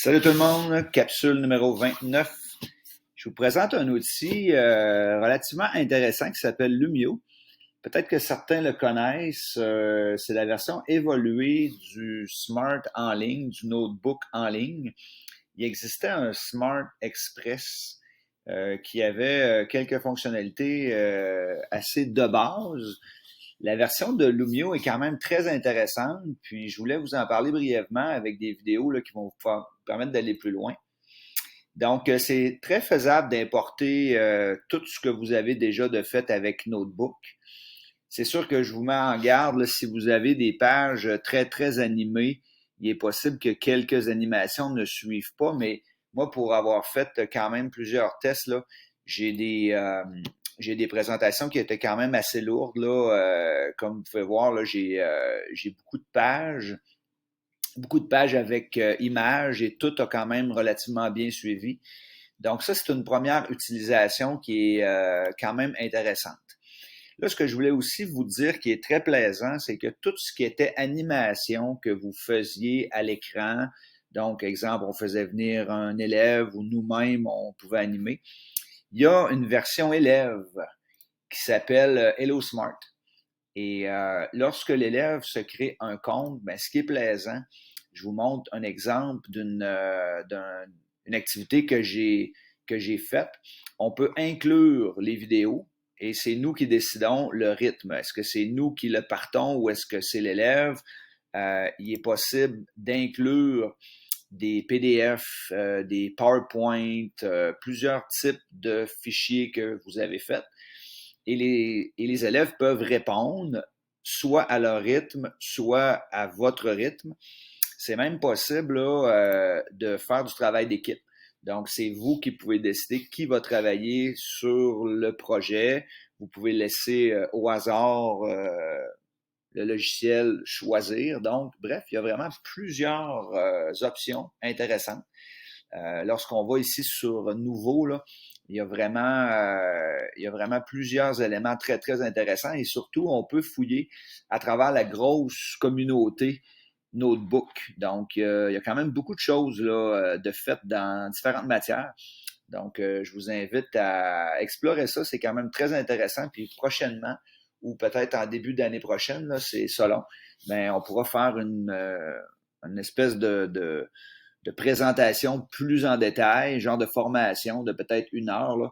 Salut tout le monde, capsule numéro 29. Je vous présente un outil relativement intéressant qui s'appelle Lumio. Peut-être que certains le connaissent. C'est la version évoluée du Smart en ligne, du notebook en ligne. Il existait un Smart Express qui avait quelques fonctionnalités assez de base. La version de Lumio est quand même très intéressante, puis je voulais vous en parler brièvement avec des vidéos là, qui vont vous permettre d'aller plus loin. Donc, c'est très faisable d'importer tout ce que vous avez déjà de fait avec Notebook. C'est sûr que je vous mets en garde, là, si vous avez des pages très, très animées, il est possible que quelques animations ne suivent pas, mais moi, pour avoir fait quand même plusieurs tests, là, j'ai des, euh, j'ai des présentations qui étaient quand même assez lourdes. Là, comme vous pouvez voir, là, j'ai beaucoup de pages avec images et tout a quand même relativement bien suivi. Donc ça, c'est une première utilisation qui est quand même intéressante. Là, ce que je voulais aussi vous dire qui est très plaisant, c'est que tout ce qui était animation que vous faisiez à l'écran, donc exemple, on faisait venir un élève ou nous-mêmes, on pouvait animer, il y a une version élève qui s'appelle Hello Smart. Et lorsque l'élève se crée un compte, ben, ce qui est plaisant, je vous montre un exemple d'une activité que j'ai faite. On peut inclure les vidéos et c'est nous qui décidons le rythme. Est-ce que c'est nous qui le partons ou est-ce que c'est l'élève? Il est possible d'inclure des PDF, des PowerPoint, plusieurs types de fichiers que vous avez faits et les élèves peuvent répondre soit à leur rythme, soit à votre rythme. C'est même possible là, de faire du travail d'équipe. Donc, c'est vous qui pouvez décider qui va travailler sur le projet. Vous pouvez laisser au hasard le logiciel choisir. Donc, bref, il y a vraiment plusieurs options intéressantes. Lorsqu'on va ici sur Nouveau, là, il y a vraiment plusieurs éléments très, très intéressants et surtout, on peut fouiller à travers la grosse communauté Notebook. Donc, il y a quand même beaucoup de choses là, de fait dans différentes matières. Donc, je vous invite à explorer ça. C'est quand même très intéressant. Puis prochainement, ou peut-être en début d'année prochaine, là, c'est selon, mais on pourra faire une espèce de présentation plus en détail, genre de formation de peut-être 1 heure là,